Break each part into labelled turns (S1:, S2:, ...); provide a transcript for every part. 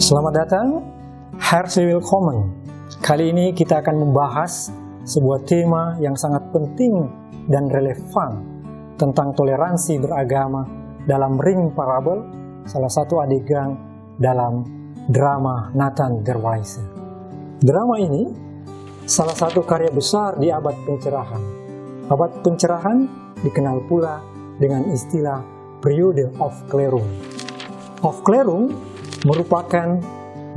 S1: Selamat datang, herzlich willkommen. Kali ini kita akan membahas sebuah tema yang sangat penting dan relevan tentang toleransi beragama dalam Ring Parabel, salah satu adegan dalam drama Nathan der Weise. Drama ini salah satu karya besar di abad pencerahan. Abad pencerahan dikenal pula dengan istilah periode Aufklärung. Aufklärung merupakan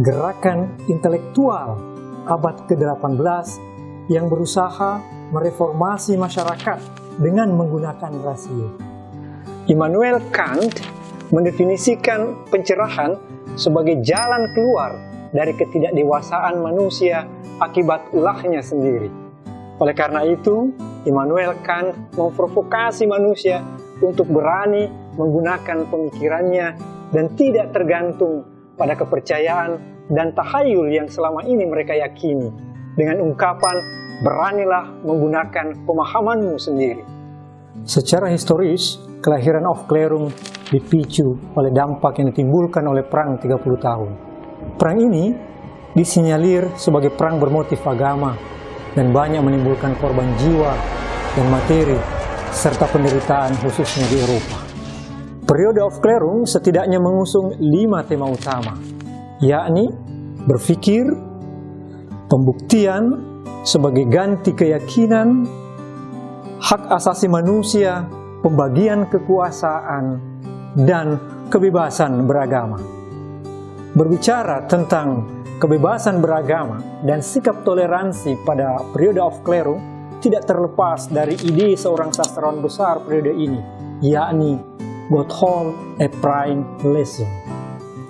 S1: gerakan intelektual abad ke-18 yang berusaha mereformasi masyarakat dengan menggunakan rasio. Immanuel Kant mendefinisikan pencerahan sebagai jalan keluar dari ketidakdewasaan manusia akibat ulahnya sendiri. Oleh karena itu, Immanuel Kant memprovokasi manusia untuk berani menggunakan pemikirannya dan tidak tergantung pada kepercayaan dan tahayul yang selama ini mereka yakini, dengan ungkapan, beranilah menggunakan pemahamanmu sendiri. Secara historis, kelahiran Aufklärung dipicu oleh dampak yang ditimbulkan oleh Perang 30 tahun. Perang ini disinyalir sebagai perang bermotif agama dan banyak menimbulkan korban jiwa dan materi, serta penderitaan khususnya di Eropa. Periode Aufklärung setidaknya mengusung 5 tema utama, yakni berpikir, pembuktian sebagai ganti keyakinan, hak asasi manusia, pembagian kekuasaan, dan kebebasan beragama. Berbicara tentang kebebasan beragama dan sikap toleransi pada periode Aufklärung tidak terlepas dari ide seorang sastrawan besar periode ini, yakni Gotthold Ephraim Lessing.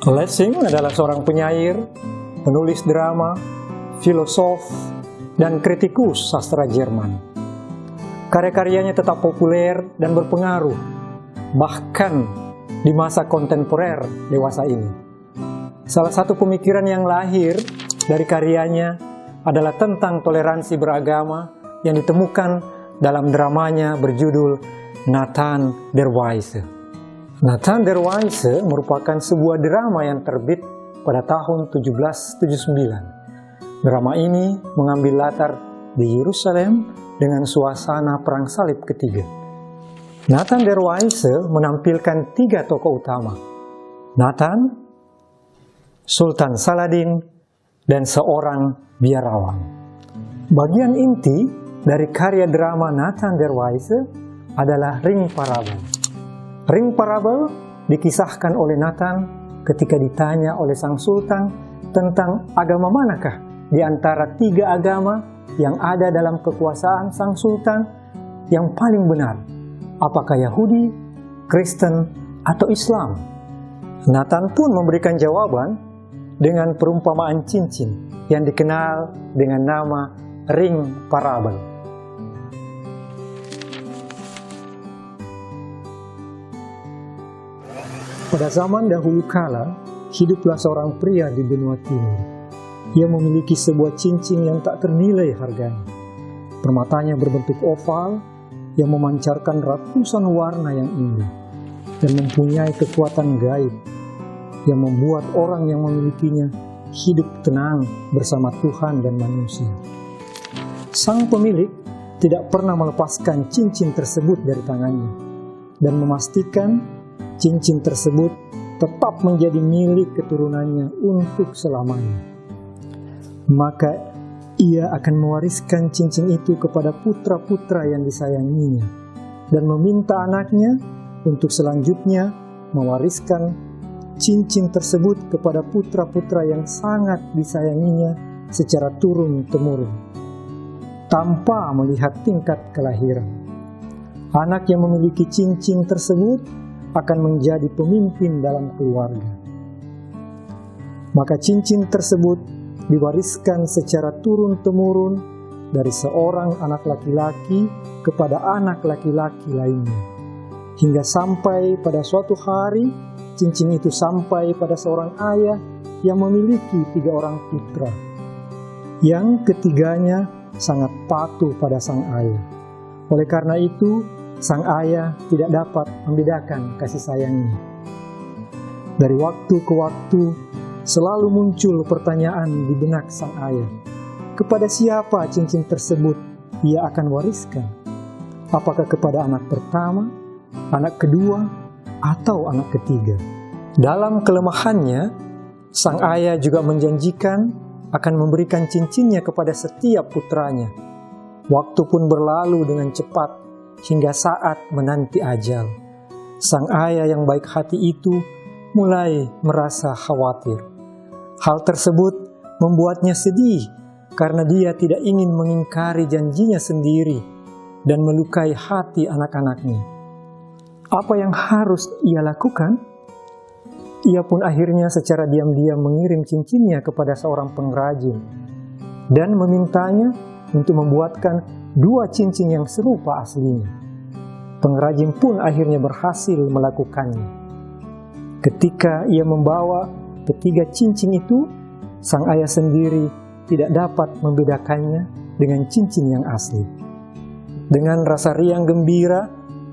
S1: Lessing adalah seorang penyair, penulis drama, filosof, dan kritikus sastra Jerman. Karya-karyanya tetap populer dan berpengaruh, bahkan di masa kontemporer dewasa ini. Salah satu pemikiran yang lahir dari karyanya adalah tentang toleransi beragama yang ditemukan dalam dramanya berjudul Nathan der Weise. Nathan der Weise merupakan sebuah drama yang terbit pada tahun 1779. Drama ini mengambil latar di Yerusalem dengan suasana Perang Salib ketiga. Nathan der Weise menampilkan 3 tokoh utama, Nathan, Sultan Saladin, dan seorang biarawan. Bagian inti dari karya drama Nathan der Weise adalah Ring Parabel. Ring Parabel dikisahkan oleh Nathan ketika ditanya oleh sang sultan tentang agama manakah di antara 3 agama yang ada dalam kekuasaan sang sultan yang paling benar, apakah Yahudi, Kristen, atau Islam. Nathan pun memberikan jawaban dengan perumpamaan cincin yang dikenal dengan nama Ring Parabel. Pada zaman dahulu kala, hiduplah seorang pria di benua timur. Ia memiliki sebuah cincin yang tak ternilai harganya. Permatanya berbentuk oval yang memancarkan ratusan warna yang indah dan mempunyai kekuatan gaib yang membuat orang yang memilikinya hidup tenang bersama Tuhan dan manusia. Sang pemilik tidak pernah melepaskan cincin tersebut dari tangannya dan memastikan cincin tersebut tetap menjadi milik keturunannya untuk selamanya. Maka ia akan mewariskan cincin itu kepada putra-putra yang disayanginya dan meminta anaknya untuk selanjutnya mewariskan cincin tersebut kepada putra-putra yang sangat disayanginya secara turun-temurun, tanpa melihat tingkat kelahiran. Anak yang memiliki cincin tersebut akan menjadi pemimpin dalam keluarga. Maka cincin tersebut diwariskan secara turun-temurun dari seorang anak laki-laki kepada anak laki-laki lainnya, hingga sampai pada suatu hari cincin itu sampai pada seorang ayah yang memiliki 3 orang putra. Yang ketiganya sangat patuh pada sang ayah. Oleh karena itu, sang ayah tidak dapat membedakan kasih sayangnya. Dari waktu ke waktu, selalu muncul pertanyaan di benak sang ayah. Kepada siapa cincin tersebut ia akan wariskan? Apakah kepada anak pertama, anak kedua, atau anak ketiga? Dalam kelemahannya, sang ayah juga menjanjikan akan memberikan cincinnya kepada setiap putranya. Waktu pun berlalu dengan cepat hingga saat menanti ajal. Sang ayah yang baik hati itu mulai merasa khawatir. Hal tersebut membuatnya sedih karena dia tidak ingin mengingkari janjinya sendiri dan melukai hati anak-anaknya. Apa yang harus ia lakukan? Ia pun akhirnya secara diam-diam mengirim cincinnya kepada seorang pengrajin dan memintanya untuk membuatkan 2 cincin yang serupa aslinya. Pengrajin pun akhirnya berhasil melakukannya. Ketika ia membawa ketiga cincin itu, sang ayah sendiri tidak dapat membedakannya dengan cincin yang asli. Dengan rasa riang gembira,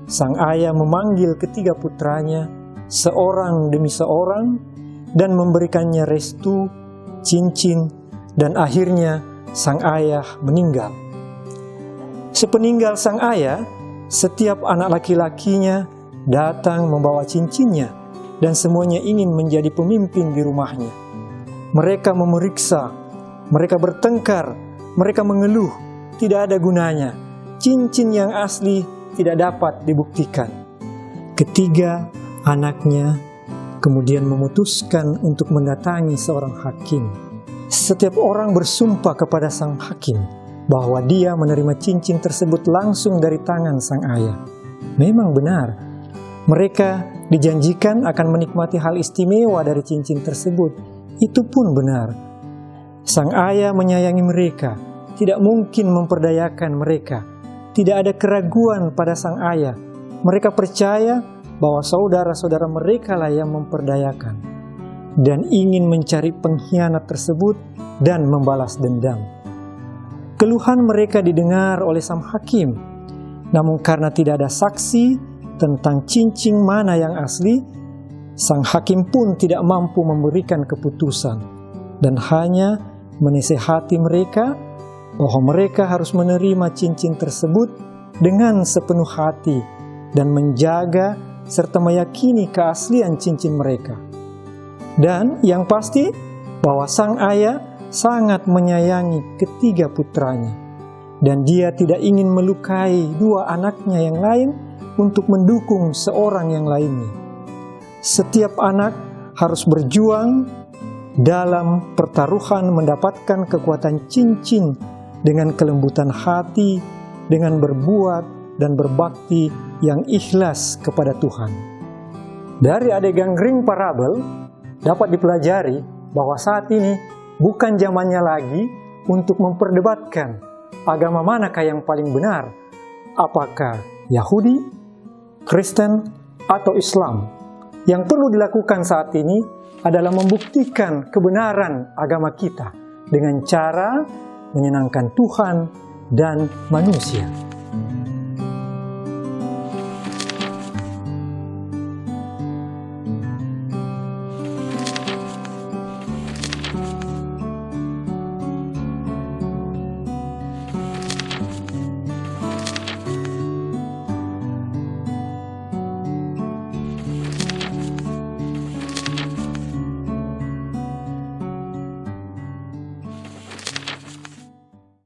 S1: sang ayah memanggil ketiga putranya, seorang demi seorang, dan memberikannya restu, cincin, dan akhirnya sang ayah meninggal. Sepeninggal sang ayah, setiap anak laki-lakinya datang membawa cincinnya, dan semuanya ingin menjadi pemimpin di rumahnya. Mereka memeriksa, mereka bertengkar, mereka mengeluh, tidak ada gunanya. Cincin yang asli tidak dapat dibuktikan. Ketiga anaknya kemudian memutuskan untuk mendatangi seorang hakim. Setiap orang bersumpah kepada sang hakim bahwa dia menerima cincin tersebut langsung dari tangan sang ayah. Memang benar, mereka dijanjikan akan menikmati hal istimewa dari cincin tersebut. Itu pun benar. Sang ayah menyayangi mereka, tidak mungkin memperdayakan mereka. Tidak ada keraguan pada sang ayah. Mereka percaya bahwa saudara-saudara mereka lah yang memperdayakan dan ingin mencari pengkhianat tersebut dan membalas dendam. Keluhan mereka didengar oleh sang hakim, namun karena tidak ada saksi tentang cincin mana yang asli, sang hakim pun tidak mampu memberikan keputusan dan hanya menasihati mereka bahwa mereka harus menerima cincin tersebut dengan sepenuh hati dan menjaga serta meyakini keaslian cincin mereka. Dan yang pasti bahwa sang ayah sangat menyayangi ketiga putranya dan dia tidak ingin melukai 2 anaknya yang lain untuk mendukung seorang yang lainnya. Setiap anak harus berjuang dalam pertaruhan mendapatkan kekuatan cincin dengan kelembutan hati, dengan berbuat dan berbakti yang ikhlas kepada Tuhan. Dari adegan ring parabel dapat dipelajari bahwa saat ini bukan zamannya lagi untuk memperdebatkan agama manakah yang paling benar, apakah Yahudi, Kristen, atau Islam. Yang perlu dilakukan saat ini adalah membuktikan kebenaran agama kita dengan cara menyenangkan Tuhan dan manusia.